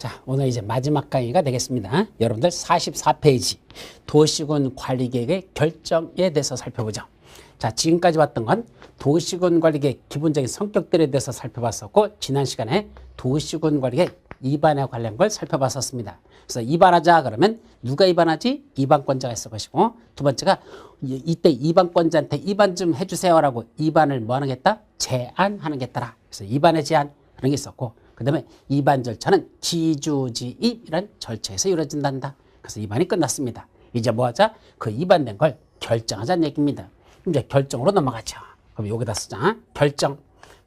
자, 오늘 이제 마지막 강의가 되겠습니다. 여러분들 44페이지 도시군 관리계획의 결정에 대해서 살펴보죠. 자, 지금까지 봤던 건 도시군 관리계획 기본적인 성격들에 대해서 살펴봤었고, 지난 시간에 도시군 관리계획 입안에 관련 걸 살펴봤었습니다. 그래서 입안하자 그러면 누가 입안하지? 입안권자가 있을 것이고, 두 번째가 이때 입안권자한테 입안 좀 해주세요라고 입안을 뭐 하는 게 있다? 제안하는 게 있더라. 그래서 입안의 제안 그런 게 있었고, 그 다음에 입안 절차는 지주지입이라는 절차에서 이루어진단다. 그래서 입안이 끝났습니다. 이제 뭐 하자? 그 입안된 걸 결정하자는 얘기입니다. 이제 결정으로 넘어가죠. 그럼 여기다 쓰자. 결정.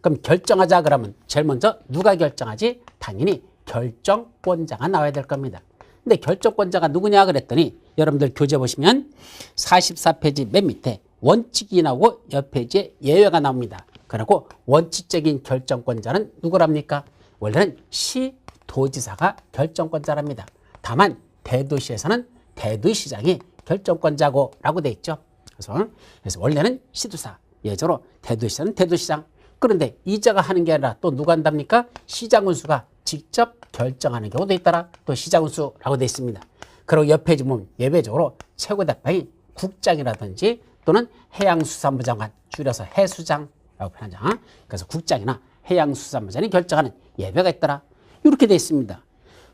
그럼 결정하자 그러면 제일 먼저 누가 결정하지? 당연히 결정권자가 나와야 될 겁니다. 근데 결정권자가 누구냐 그랬더니 여러분들 교재 보시면 44페이지 맨 밑에 원칙이 나오고 옆 페이지에 예외가 나옵니다. 그리고 원칙적인 결정권자는 누구랍니까? 원래는 시도지사가 결정권자랍니다. 다만 대도시에서는 대도시장이 결정권자고 라고 돼 있죠. 그래서 원래는 시도사, 예외적으로 대도시에서는 대도시장. 그런데 이자가 하는 게 아니라 또 누가 한답니까? 시장군수가 직접 결정하는 경우도 있더라. 또 시장군수라고 돼 있습니다. 그리고 옆에 보면 예외적으로 최고대표인 국장이라든지 또는 해양수산부 장관, 줄여서 해수장라고 표현하죠. 그래서 국장이나 해양수산부 장관이 결정하는 예외가 있더라. 이렇게 돼 있습니다.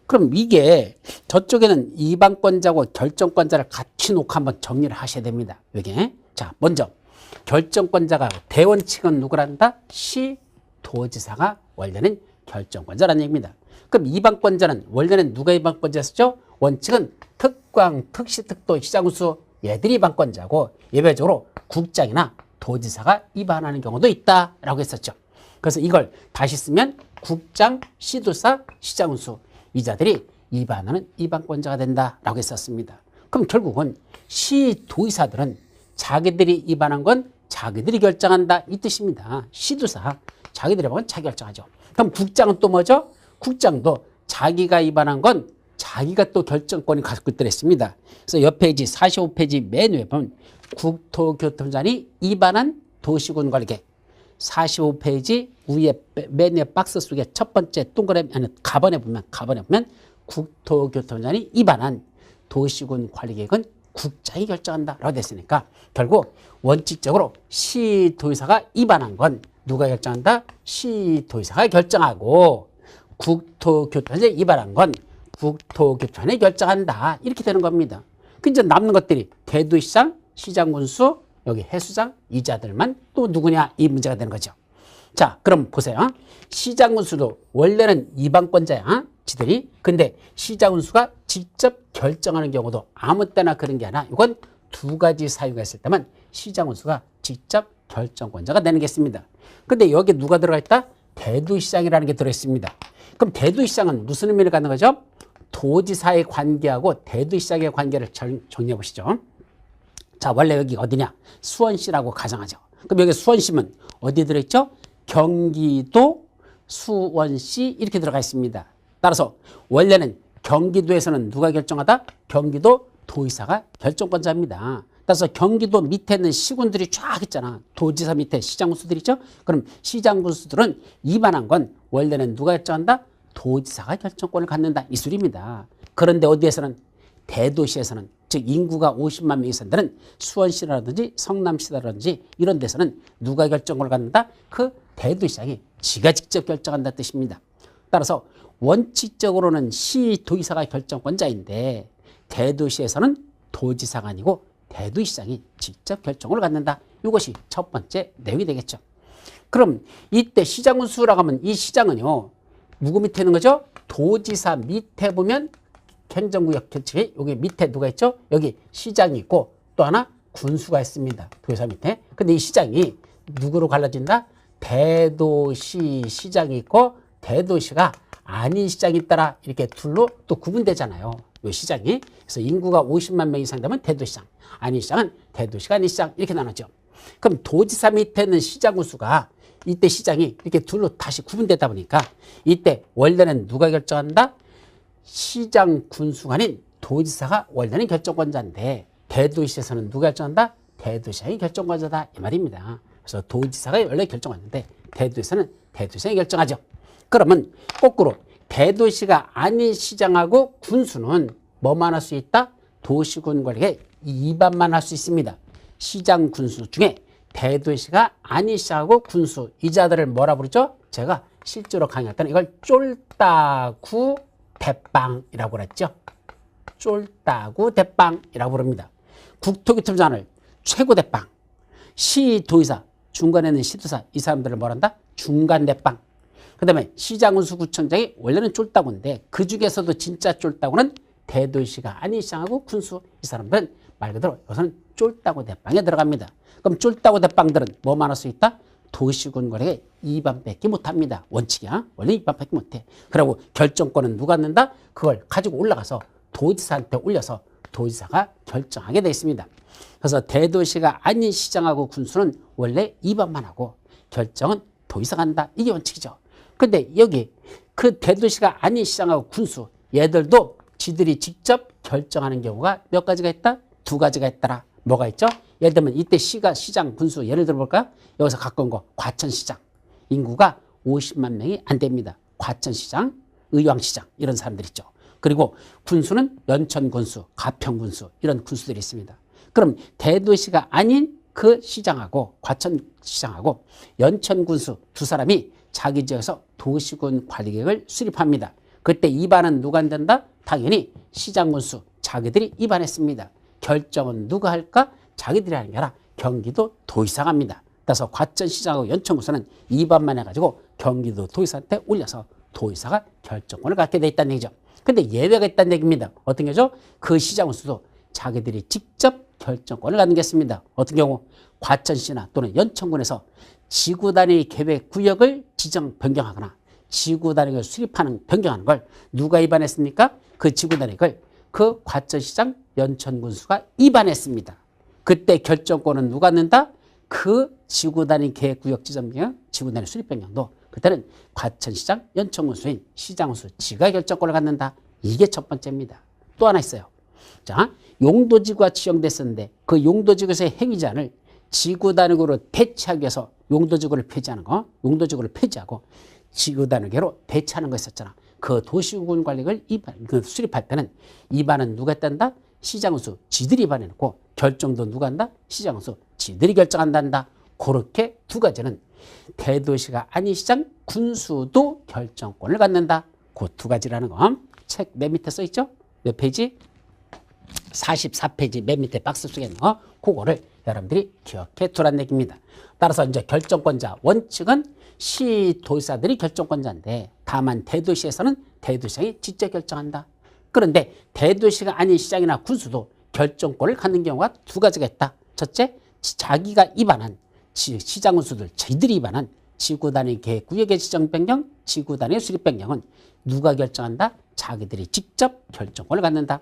그럼 이게 저쪽에는 입안권자고 결정권자를 같이 놓고 한번 정리를 하셔야 됩니다. 여기. 자, 먼저 결정권자가 대원칙은 누구란다? 시도지사가 원래는 결정권자라는 얘기입니다. 그럼 입안권자는 원래는 누가 입안권자였죠? 원칙은 특광, 특시, 특도, 시장군수 얘들이 입안권자고 예외적으로 국장이나 도지사가 입안하는 경우도 있다라고 했었죠. 그래서 이걸 다시 쓰면 국장, 시도사, 시장군수 이 자들이 입안하는 입안권자가 된다라고 했었습니다. 그럼 결국은 시도의사들은 자기들이 입안한 건 자기들이 결정한다 이 뜻입니다. 시도사 자기들이 입안한 건 자기 결정하죠. 그럼 국장은 또 뭐죠? 국장도 자기가 입안한 건 자기가 또 결정권이 갖고 있더라 했습니다. 그래서 옆 페이지 45페이지 맨 위에 보면 국토교통장이 입안한 도시군 관리계획 45페이지 위에 맨 위에 박스 속에 첫 번째 동그라미 아니 가번에 보면 국토교통장이 입안한 도시군 관리계획은 국장이 결정한다 라고 됐으니까 결국 원칙적으로 시도의사가 입안한 건 누가 결정한다? 시도의사가 결정하고 국토교통장이 입안한 건 국토교통원이 결정한다 이렇게 되는 겁니다. 그 이제 남는 것들이 대도시장, 시장군수, 여기 해수장 이자들만 또 누구냐 이 문제가 되는 거죠. 자, 그럼 보세요. 시장군수도 원래는 입안권자야 지들이. 근데 시장군수가 직접 결정하는 경우도 아무 때나 그런 게 아니라 이건 두 가지 사유가 있을 때만 시장군수가 직접 결정권자가 되는 게 있습니다. 근데 여기 누가 들어가 있다? 대도시장이라는 게 들어있습니다. 그럼 대도시장은 무슨 의미를 갖는 거죠? 도지사의 관계하고 대도시장의 관계를 정리해 보시죠. 자, 원래 여기 어디냐? 수원시라고 가정하죠. 그럼 여기 수원시면 어디 들어있죠? 경기도 수원시 이렇게 들어가 있습니다. 따라서 원래는 경기도에서는 누가 결정하다? 경기도 도의사가 결정권자입니다. 따라서 경기도 밑에 있는 시군들이 쫙 있잖아. 도지사 밑에 시장군수들 있죠? 그럼 시장군수들은 입안한 건 원래는 누가 결정한다? 도지사가 결정권을 갖는다. 이 소리입니다. 그런데 어디에서는 대도시에서는 즉 인구가 50만 명이 사는 데는 수원시라든지 성남시라든지 이런 데서는 누가 결정권을 갖는다? 그 대도시장이 지가 직접 결정한다는 뜻입니다. 따라서 원칙적으로는 시도의사가 결정권자인데 대도시에서는 도지사가 아니고 대도시장이 직접 결정을 갖는다. 이것이 첫 번째 내용이 되겠죠. 그럼 이때 시장군수라고 하면 이 시장은요. 누구 밑에 있는 거죠? 도지사 밑에 보면 행정구역 규칙이 여기 밑에 누가 있죠? 여기 시장이 있고 또 하나 군수가 있습니다. 도지사 밑에. 근데 이 시장이 누구로 갈라진다? 대도시 시장이 있고 대도시가 아닌 시장이 있더라. 이렇게 둘로 또 구분되잖아요. 이 시장이. 그래서 인구가 50만 명 이상 되면 대도시장. 아닌 시장은 대도시가 아닌 시장. 이렇게 나누죠. 그럼 도지사 밑에 있는 시장군수가 이때 시장이 이렇게 둘로 다시 구분되다 보니까 이때 원래는 누가 결정한다? 시장 군수가 아닌 도지사가 원래는 결정권자인데 대도시에서는 누가 결정한다? 대도시장이 결정권자다 이 말입니다. 그래서 도지사가 원래 결정하는데 대도시에서는 대도시장이 결정하죠. 그러면 거꾸로 대도시가 아닌 시장하고 군수는 뭐만 할 수 있다? 도시군 관리에 위반만 할 수 있습니다. 시장 군수 중에 대도시가 아닌 시장하고 군수 이 자들을 뭐라 부르죠? 제가 실제로 강의할 때는 이걸 쫄따구 대빵이라고 그랬죠. 쫄따구 대빵이라고 부릅니다. 국토교통장을 최고 대빵, 시도의사, 중간에 있는 시도사 이 사람들을 뭐란다? 중간 대빵. 그 다음에 시장군수구청장이 원래는 쫄따구인데 그 중에서도 진짜 쫄따구는 대도시가 아닌 시장하고 군수 이 사람들은 말 그대로 여기서는 쫄따구 대빵에 들어갑니다. 그럼 쫄따구 대빵들은 뭐만 할 수 있다? 도시군 관리에 위반밖에 못합니다. 원칙이야. 원래 위반밖에 못해. 그리고 결정권은 누가 갖는다? 그걸 가지고 올라가서 도지사한테 올려서 도지사가 결정하게 되어 있습니다. 그래서 대도시가 아닌 시장하고 군수는 원래 위반만 하고 결정은 도지사가 한다. 이게 원칙이죠. 근데 여기 그 대도시가 아닌 시장하고 군수 얘들도 지들이 직접 결정하는 경우가 몇 가지가 있다? 두 가지가 있더라. 뭐가 있죠? 예를 들면 이때 시가 시장 군수 예를 들어볼까요? 여기서 가까운 거 과천시장 인구가 50만 명이 안 됩니다. 과천시장, 의왕시장 이런 사람들 있죠. 그리고 군수는 연천군수, 가평군수 이런 군수들이 있습니다. 그럼 대도시가 아닌 그 시장하고 과천시장하고 연천군수 두 사람이 자기 지역에서 도시군 관리계획을 수립합니다. 그때 위반은 누가 안 된다? 당연히 시장군수 자기들이 위반했습니다. 결정은 누가 할까? 자기들이 하는 게 아니라 경기도 도지사가 합니다. 따라서 과천시장하고 연천군수는 위반만 해가지고 경기도 도지사한테 올려서 도지사가 결정권을 갖게 돼 있다는 얘기죠. 근데 예외가 있다는 얘기입니다. 어떤 게죠? 그 시장군수도 자기들이 직접 결정권을 갖는 게 있습니다. 어떤 경우 과천시나 또는 연천군에서 지구단위 계획 구역을 지정 변경하거나 지구단위를 수립하는 변경하는 걸 누가 위반했습니까? 그 지구단위를 그 과천시장 연천군수가 위반했습니다. 그때 결정권은 누가 갖는다? 그 지구단위 계획구역 지정 변경, 지구단위 수립 변경도 그때는 과천시장 연천군수인 시장군수 지가 결정권을 갖는다. 이게 첫 번째입니다. 또 하나 있어요. 자, 용도지구가 지정됐었는데 그 용도지구에서의 행위자를 지구단위로 배치하기 위해서 용도지구를 폐지하는 거, 용도지구를 폐지하고 지구단위계로 배치하는 거 있었잖아. 그 도시군 관리를 수립할 때는 위반은 누가 했단다? 시장군수 지들이 위반해놓고 결정도 누가 한다? 시장군수 지들이 결정한단다. 그렇게 두 가지는 대도시가 아닌 시장 군수도 결정권을 갖는다. 그 두 가지라는 거 책 맨 밑에 써 있죠? 몇 페이지? 44페이지 맨 밑에 박스 속에 있는 거 그거를 여러분들이 기억해 두라는 얘기입니다. 따라서 이제 결정권자 원칙은 시도지사들이 결정권자인데 다만 대도시에서는 대도시장이 직접 결정한다. 그런데 대도시가 아닌 시장이나 군수도 결정권을 갖는 경우가 두 가지가 있다. 첫째, 자기가 위반한 시장 군수들 저희들이 위반한 지구단위 계획구역의 지정 변경, 지구단위 수립 변경은 누가 결정한다? 자기들이 직접 결정권을 갖는다.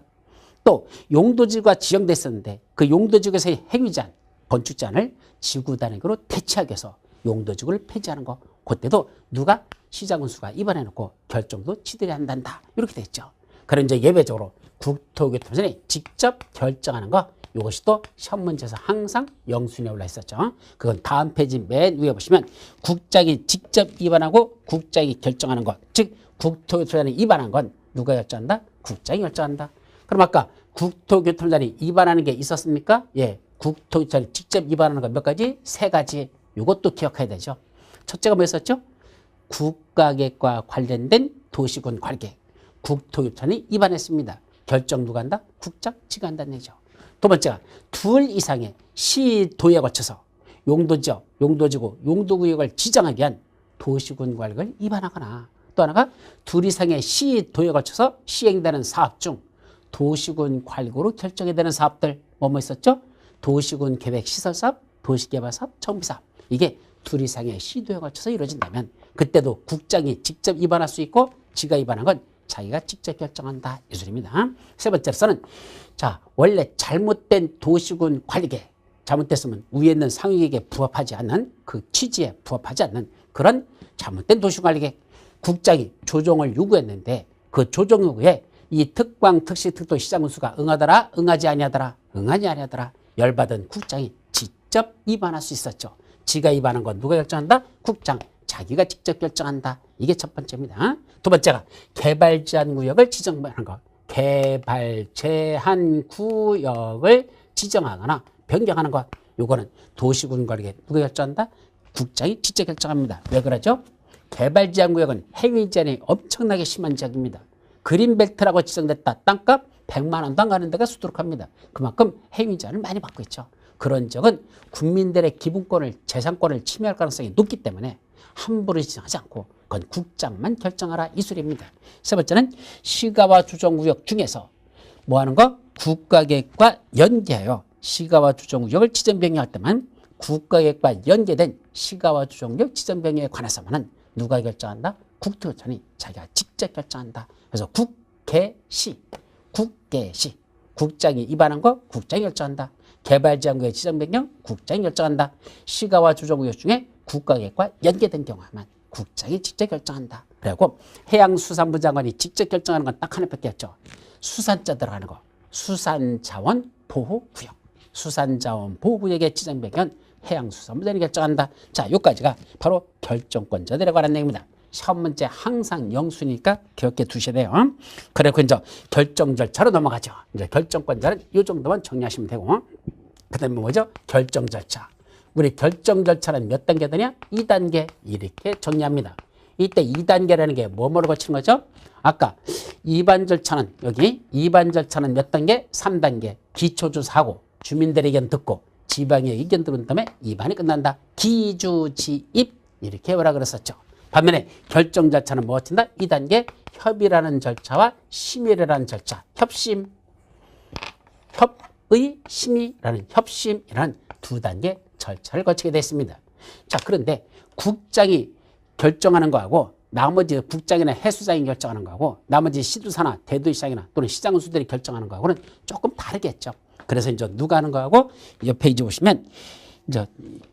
또 용도지구가 지정됐었는데 그 용도지구에서의 행위제한, 건축제한을 지구단위로 대체하기 위해서 용도지구를 폐지하는 거 그때도 누가 시장군수가 위반해놓고 결정도 지들이 한단다. 이렇게 돼 있죠. 그런 이제 예외적으로 국토교통부에 직접 결정하는 거 이것이 또 시험 문제에서 항상 영순위에 올라 있었죠. 그건 다음 페이지 맨 위에 보시면 국장이 직접 위반하고 국장이 결정하는 것, 즉 국토교통부장이 위반한 건 누가 결정한다? 국장이 결정한다. 그럼 아까 국토교통부장이 위반하는 게 있었습니까? 예, 국토교통부장이 직접 위반하는 건 몇 가지? 세 가지. 이것도 기억해야 되죠. 첫째가 뭐였었죠? 국가계획과 관련된 도시군 관리계획. 국토교통부장이 위반했습니다. 결정 누가 한다? 국장, 지가 한다는 얘기죠. 두 번째가 둘 이상의 시도에 거쳐서 용도지역, 용도지구, 용도구역을 지정하기 위한 도시군 관리를 위반하거나 또 하나가 둘 이상의 시도에 거쳐서 시행되는 사업 중 도시군 관리구로 결정이 되는 사업들 뭐 있었죠? 도시군 계획 시설사업, 도시개발사업, 정비사업. 이게 둘 이상의 시도에 걸쳐서 이루어진다면 그때도 국장이 직접 위반할 수 있고 지가 위반한 건 자기가 직접 결정한다. 이 소리입니다. 세 번째로서는 자 원래 잘못된 도시군 관리계획 잘못됐으면 위에 있는 상위계획에 부합하지 않는 그 취지에 부합하지 않는 그런 잘못된 도시군 관리계획 국장이 조정을 요구했는데 그 조정 요구에 이 특광 특시 특도 시장군수가 응하더라 응하지 아니하더라 응하지 아니하더라 열받은 국장이 직접 위반할 수 있었죠. 지가 위반한 건 누가 결정한다? 국장. 자기가 직접 결정한다. 이게 첫 번째입니다. 두 번째가 개발 제한 구역을 지정하는 것. 개발 제한 구역을 지정하거나 변경하는 것. 요거는 도시군 관리계 누가 결정한다? 국장이 직접 결정합니다. 왜 그러죠? 개발 제한 구역은 행위 제한이 엄청나게 심한 지역입니다. 그린벨트라고 지정됐다. 땅값 100만 원도 안 가는 데가 수두룩합니다. 그만큼 행위 제한을 많이 받고 있죠. 그런 지역은 국민들의 기본권을, 재산권을 침해할 가능성이 높기 때문에 함부로 지정하지 않고 그건 국장만 결정하라 이 소리입니다. 세 번째는 시가와 조정구역 중에서 뭐 하는 거? 국가계획과 연계하여 시가와 조정구역을 지정 변경할 때만 국가계획과 연계된 시가와 조정구역 지정 변경에 관해서만은 누가 결정한다? 국토교통청이 자기가 직접 결정한다. 그래서 국계시, 국장이 입안한 거 국장이 결정한다. 개발제한구역 지정 변경 국장이 결정한다. 시가와 조정구역 중에 국가계획과 연계된 경우에만 국장이 직접 결정한다. 그리고 해양수산부 장관이 직접 결정하는 건 딱 하나밖에 없죠. 수산자 들어가는 거. 수산자원보호구역. 수산자원보호구역의 지정 변경은 해양수산부 장관이 결정한다. 자, 여기까지가 바로 결정권자들에 관한 내용입니다. 시험 문제 항상 영수니까 기억해 두셔야 돼요. 그리고 이제 결정 절차로 넘어가죠. 이제 결정권자는 이 정도만 정리하시면 되고, 그 다음에 뭐죠? 결정 절차. 우리 결정 절차는 몇 단계 되냐? 2단계 이렇게 정리합니다. 이때 2단계라는 게 뭐뭐를 거치는 거죠? 아까 2반 절차는 여기 2반 절차는 몇 단계? 3단계. 기초조사하고 주민들의 의견 듣고 지방의 의견 들은 다음에 2반이 끝난다. 기주지입 이렇게 뭐라 그랬었죠. 반면에 결정 절차는 뭐 거친다? 2단계 협의라는 절차와 심의라는 절차. 협심, 협의, 심의라는 협심이라는 두 단계 절차를 거치게 됐습니다. 자, 그런데 국장이 결정하는 거하고 나머지 국장이나 해수장이 결정하는 거하고 나머지 시도사나 대도시장이나 또는 시장수들이 결정하는 거하고는 조금 다르겠죠. 그래서 이제 누가 하는 거하고 옆 페이지 보시면 이제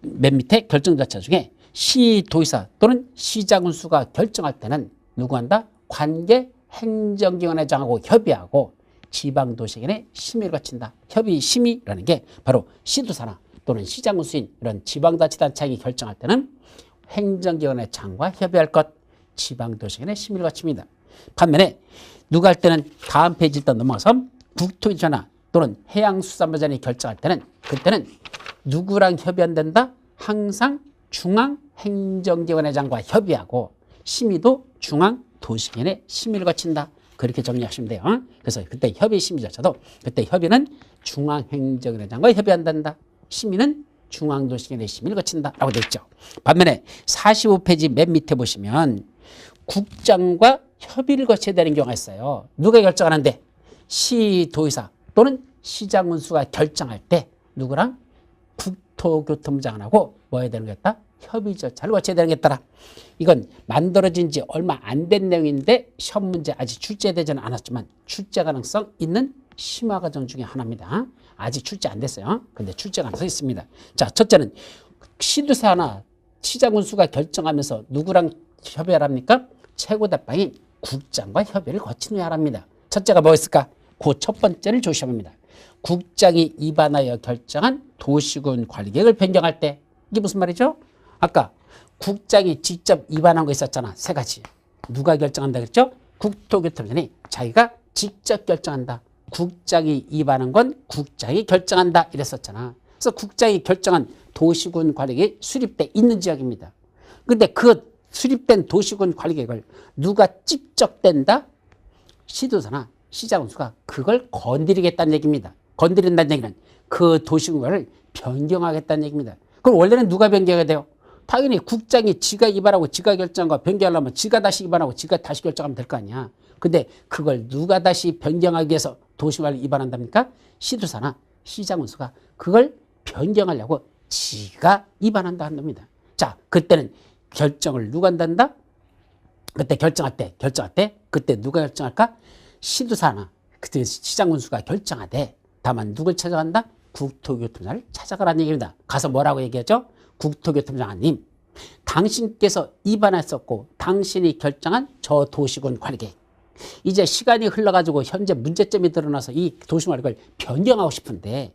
맨 밑에 결정 절차 중에 시도의사 또는 시장군수가 결정할 때는 누구 한다? 관계 행정기관회장하고 협의하고 지방도시간에 심의를 거친다. 협의 심의라는 게 바로 시도사나 또는 시장군수인 이런 지방자치단체장이 결정할 때는 행정기관회장과 협의할 것, 지방도시간에 심의를 거칩니다. 반면에 누가 할 때는 다음 페이지 일단 넘어가서 국토교통부나 또는 해양수산부장이 결정할 때는 그때는 누구랑 협의 안 된다? 항상 중앙행정기관회장과 협의하고 심의도 중앙도시기관에 심의를 거친다. 그렇게 정리하시면 돼요. 그래서 그때 협의 심의조차도 그때 협의는 중앙행정기관회장과 협의한단다. 심의는 중앙도시기관에 심의를 거친다 라고 되어 있죠. 반면에 45페이지 맨 밑에 보시면 국장과 협의를 거쳐야 되는 경우가 있어요. 누가 결정하는데? 시도의사 또는 시장군수가 결정할 때 누구랑? 국토교통부장하고 뭐 해야 되는 거였다? 협의 절차를 거쳐야 되는 게 있더라. 이건 만들어진 지 얼마 안 된 내용인데 시험 문제 아직 출제되지는 않았지만 출제 가능성 있는 심화 과정 중에 하나입니다. 아직 출제 안 됐어요. 근데 출제 가능성이 있습니다. 자, 첫째는 시도사나 시장군수가 결정하면서 누구랑 협의를 합니까? 최고대빵인 국장과 협의를 거친 후에 하랍니다. 첫째가 뭐였을까? 그 첫 번째를 조심합니다. 국장이 입안하여 결정한 도시군 관리계획을 변경할 때 이게 무슨 말이죠? 아까 국장이 직접 입안한 거 있었잖아. 세 가지. 누가 결정한다 그랬죠? 국토교통부장이 자기가 직접 결정한다. 국장이 입안한 건 국장이 결정한다 이랬었잖아. 그래서 국장이 결정한 도시군 관리계획이 수립돼 있는 지역입니다. 근데 그 수립된 도시군 관리계획을 누가 직접 댄다? 시도사나 시장군수가 그걸 건드리겠다는 얘기입니다. 건드린다는 얘기는 그 도시군을 변경하겠다는 얘기입니다. 그럼 원래는 누가 변경해야 돼요? 당연히 국장이 지가 입안하고 지가 결정한 거 변경하려면 지가 다시 입안하고 지가 다시 결정하면 될 거 아니야. 근데 그걸 누가 다시 변경하기 위해서 도시관을 입안한답니까? 시도사나 시장군수가 그걸 변경하려고 지가 입안한다 한답니다. 자, 그때는 결정을 누가 한단다? 그때 결정할 때 그때 누가 결정할까? 시도사나 그때 시장군수가 결정하되 다만 누굴 찾아간다? 국토교통부장을 찾아가라는 얘기입니다. 가서 뭐라고 얘기하죠? 국토교통부장님, 당신께서 입안했었고 당신이 결정한 저 도시군 관리계획 이제 시간이 흘러가지고 현재 문제점이 드러나서 이 도시군 관리계획을 변경하고 싶은데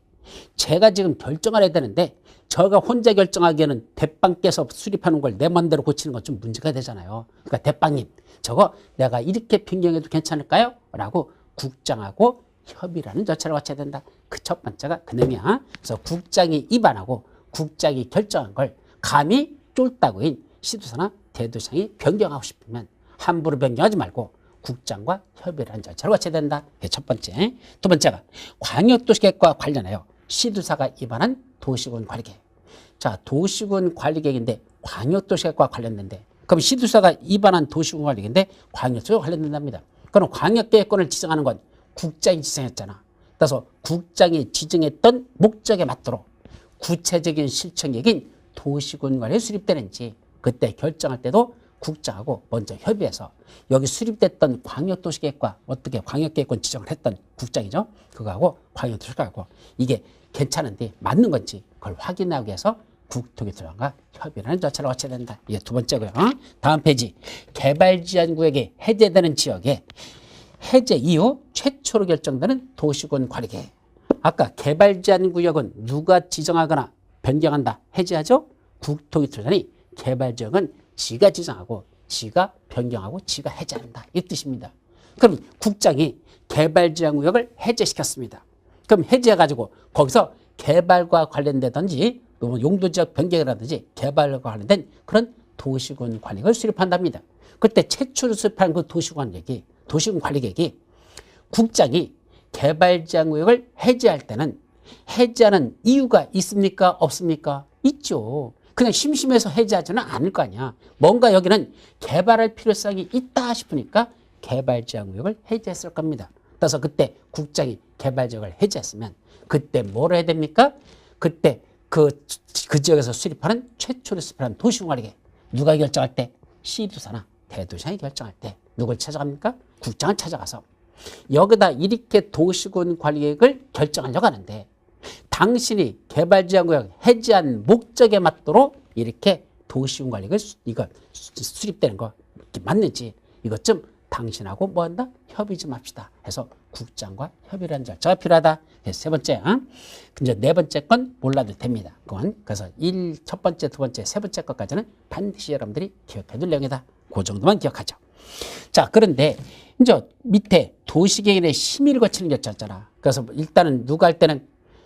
제가 지금 결정을 해야 되는데 저가 혼자 결정하기에는 대빵께서 수립하는 걸 내 맘대로 고치는 건 좀 문제가 되잖아요. 그러니까 대빵님, 저거 내가 이렇게 변경해도 괜찮을까요? 라고 국장하고 협의라는 절차를 거쳐야 된다. 그 첫 번째가 그놈이야. 그래서 국장이 입안하고 국장이 결정한 걸 감히 쫄따구인 시도사나 대도시장이 변경하고 싶으면 함부로 변경하지 말고 국장과 협의라는 절차를 거쳐야 된다. 그게 첫 번째. 두 번째가 광역도시계획과 관련하여 시도사가 입안한 도시군 관리계획. 자, 도시군 관리계획인데 광역도시계획과 관련된데, 그럼 시도사가 입안한 도시군 관리계획인데 광역도시계획과 관련된답니다. 그럼 광역계획권을 지정하는 건 국장이 지정했잖아. 따라서 국장이 지정했던 목적에 맞도록 구체적인 실천계획인 도시군 관리에 수립되는지 그때 결정할 때도 국장하고 먼저 협의해서 여기 수립됐던 광역도시계획과 어떻게 광역계획권 지정을 했던 국장이죠. 그거하고 광역도시계획하고 이게 괜찮은데 맞는 건지 그걸 확인하기 위해서 국토교통부가 협의라는 절차를 거쳐야 된다. 이게 두 번째고요. 다음 페이지. 개발제한구역이 해제되는 지역에 해제 이후 최초로 결정되는 도시군 관리계획. 아까 개발제한구역은 누가 지정하거나 변경한다. 해제하죠. 국토교통부장이 개발지역은 지가 지정하고 지가 변경하고 지가 해제한다. 이 뜻입니다. 그럼 국장이 개발제한구역을 해제시켰습니다. 그럼 해제해가지고 거기서 개발과 관련되든지 용도지역 변경이라든지 개발과 관련된 그런 도시군 관리를 수립한답니다. 그때 최초로 수립한 그 도시군 관리계획이 국장이 개발제한구역을 해제할 때는 해제하는 이유가 있습니까? 없습니까? 있죠. 그냥 심심해서 해제하지는 않을 거 아니야. 뭔가 여기는 개발할 필요성이 있다 싶으니까 개발제한구역을 해제했을 겁니다. 그래서 그때 국장이 개발지역을 해제했으면 그때 뭘 해야 됩니까? 그때 그 지역에서 수립하는 최초로 수립하는 도시군관리계획 누가 결정할 때? 시도사나 대도시장이 결정할 때 누굴 찾아갑니까? 국장을 찾아가서 여기다 이렇게 도시군 관리계획을 결정하려고 하는데 당신이 개발제한구역 해제한 목적에 맞도록 이렇게 도시군 관리계획을 이거 수립되는 거 맞는지 이것 좀 당신하고 뭐 한다? 협의 좀 합시다. 해서 국장과 협의라는 절차가 필요하다. 세 번째, 이제 네 번째 건 몰라도 됩니다. 그건 그래서 첫 번째, 두 번째, 세 번째 것까지는 반드시 여러분들이 기억해둘 내용이다. 그 정도만 기억하죠. 자, 그런데 이제 밑에 도시계획의 심의를 거치는 결정했잖아. 그래서 일단은 누가 할 때는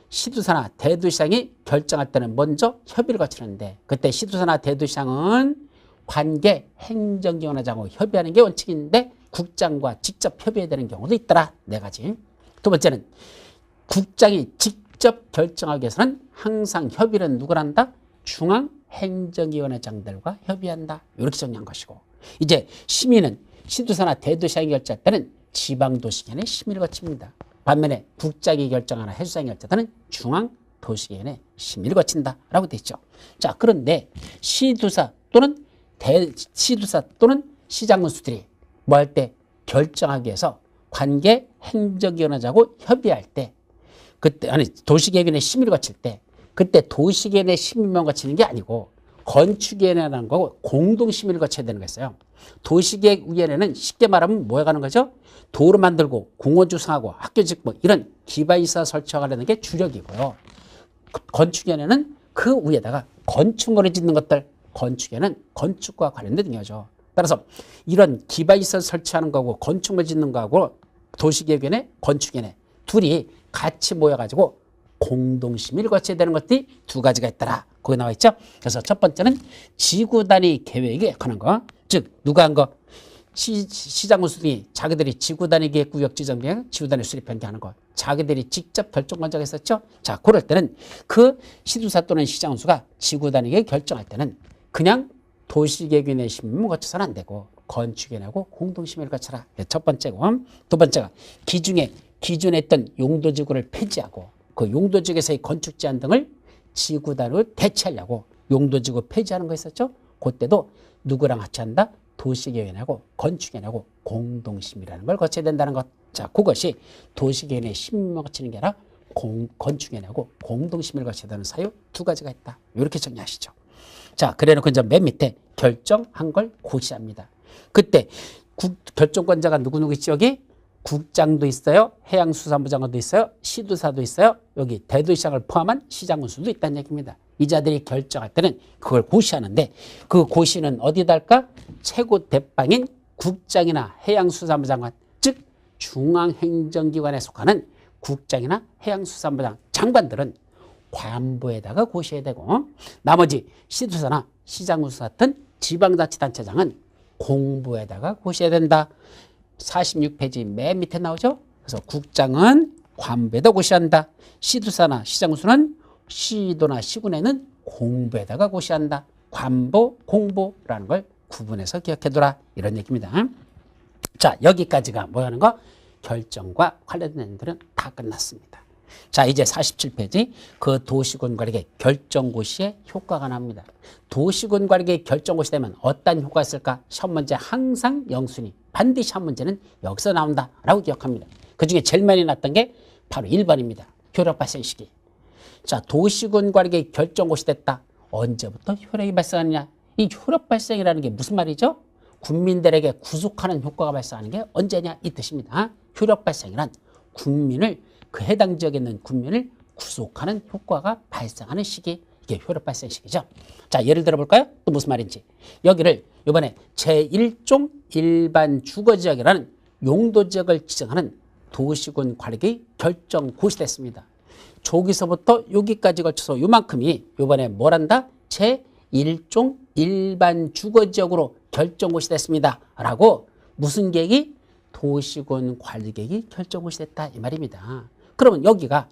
시도사나 대도시장이 결정할 때는 먼저 협의를 거치는데 그때 시도사나 대도시장은 관계 행정기관장하고 협의하는 게 원칙인데 국장과 직접 협의해야 되는 경우도 있더라. 네 가지. 두 번째는 국장이 직접 결정하기 위해서는 항상 협의는 누구를 한다? 중앙행정위원회장들과 협의한다. 이렇게 정리한 것이고 이제 심의는 시도사나 대도시장이 결정할 때는 지방도시계획의 심의를 거칩니다. 반면에 국장이 결정하나 해수장이 결정하는 중앙도시계획의 심의를 거친다라고 되어 있죠. 자, 그런데 시도사 또는 시도사 또는 시장군수들이 뭐 할 때 결정하기 위해서 관계 행정위원회장하고 협의할 때 그때 아니 도시계획의 심의를 거칠 때 그때 도시계획의 심의만 거치는 게 아니고 건축위원회라는 거고 공동심의를 거쳐야 되는 거였어요. 도시계획위원회는 쉽게 말하면 뭐에 가는 거죠? 도로 만들고 공원 조성하고 학교 짓고 이런 기반시설 설치하려는 게 주력이고요. 건축위원회는 그 위에다가 건축물을 짓는 것들 건축에는 건축과 관련된 경우죠. 따라서 이런 기반시설 설치하는 거고 건축물 짓는 거하고 도시계획위원회, 건축위원회 둘이 같이 모여가지고 공동심의를 거쳐야 되는 것들이 두 가지가 있더라. 거기 나와 있죠. 그래서 첫 번째는 지구 단위 계획에 관한 거. 즉 누가 한 거? 시장군수들이 자기들이 지구 단위 계획 구역 지정 계획, 지구 단위 수립 변경하는 거. 자기들이 직접 결정 권장했었죠. 자, 그럴 때는 그 시도사 또는 시장군수가 지구 단위 계획 결정할 때는 그냥 도시계획위원회 심의만 거쳐서는 안 되고 건축위원회하고 공동심의를 거쳐라. 첫 번째고 두 번째가 기준에 있던 용도지구를 폐지하고 그 용도지구에서의 건축 제한 등을 지구 단위로 대체하려고 용도지구 폐지하는 거 있었죠. 그때도 누구랑 같이 한다? 도시계획위원회하고 건축위원회하고 공동심의라는 걸 거쳐야 된다는 것. 자, 그것이 도시계획위원회 심의만 거치는 게 아니라 건축위원회하고 공동심의를 거쳐야 되는 사유 두 가지가 있다. 이렇게 정리하시죠. 자, 그래놓고 이제 맨 밑에 결정한 걸 고시합니다. 그때 결정권자가 누구누구 있지 여기? 국장도 있어요. 해양수산부 장관도 있어요. 시도사도 있어요. 여기 대도시장을 포함한 시장군수도 있다는 얘기입니다. 이 자들이 결정할 때는 그걸 고시하는데 그 고시는 어디다 할까? 최고 대빵인 국장이나 해양수산부 장관, 즉 중앙행정기관에 속하는 국장이나 해양수산부 장관들은 관보에다가 고시해야 되고, 나머지 시도사나 시장군수 같은 지방자치단체장은 공보에다가 고시해야 된다. 46페이지 맨 밑에 나오죠. 그래서 국장은 관보에다 고시한다. 시도사나 시장군수는 시도나 시군에는 공보에다가 고시한다. 관보, 공보라는 걸 구분해서 기억해둬라, 이런 얘기입니다. 자, 여기까지가 뭐 하는 거? 결정과 관련된 내용들은 다 끝났습니다. 자, 이제 47페이지 그 도시군 관리계 결정고시의 효과가 납니다. 도시군 관리계 결정고시 되면 어떤 효과가 있을까? 시험 문제 항상 영순위, 반드시 한 문제는 여기서 나온다라고 기억합니다. 그중에 제일 많이 났던 게 바로 1번입니다. 효력 발생 시기. 자, 도시군 관리계 결정고시 됐다. 언제부터 효력이 발생하느냐? 이 효력 발생이라는 게 무슨 말이죠? 국민들에게 구속하는 효과가 발생하는 게 언제냐, 이 뜻입니다. 효력 발생이란 국민을, 그 해당 지역에 있는 국민을 구속하는 효과가 발생하는 시기, 이게 효력 발생 시기죠. 자, 예를 들어 볼까요? 또 무슨 말인지. 여기를 이번에 제1종 일반 주거지역이라는 용도지역을 지정하는 도시군 관리계의 결정 고시됐습니다. 저기서부터 여기까지 걸쳐서 요만큼이 이번에 뭘 한다? 제1종 일반 주거지역으로 결정 고시됐습니다 라고 무슨 계획이? 도시군 관리계획이 결정 고시됐다, 이 말입니다. 그러면 여기가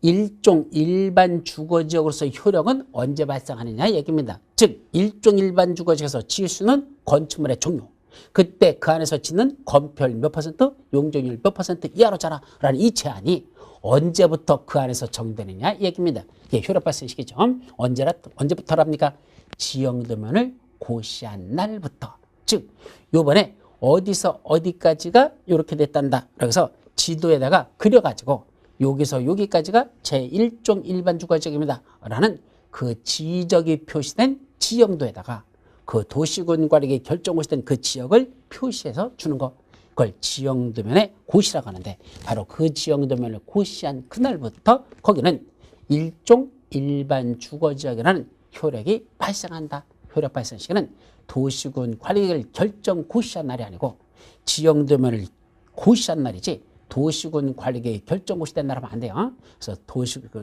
일종 일반 주거지역으로서의 효력은 언제 발생하느냐 얘기입니다. 즉 일종 일반 주거지역에서 지을 수 있는 건축물의 종류, 그때 그 안에서 짓는 건폐율 몇 퍼센트, 용적률 몇 퍼센트 이하로 자라 라는 이 제한이 언제부터 그 안에서 정되느냐 얘기입니다. 이게 효력 발생 시기죠. 언제부터랍니까? 지형도면을 고시한 날부터. 즉 요번에 어디서 어디까지가 이렇게 됐단다. 그래서 지도에다가 그려가지고 여기서 여기까지가 제1종 일반 주거지역입니다 라는 그 지적이 표시된 지형도에다가 그 도시군 관리계 결정고시된 그 지역을 표시해서 주는 거, 그걸 지형도면의 고시라고 하는데, 바로 그 지형도면을 고시한 그날부터 거기는 일종 일반 주거지역이라는 효력이 발생한다. 효력 발생 시기는 도시군 관리계획을 결정 고시한 날이 아니고 지형도면을 고시한 날이지, 도시군 관리계획 결정 고시된 날 하면 안 돼요. 그래서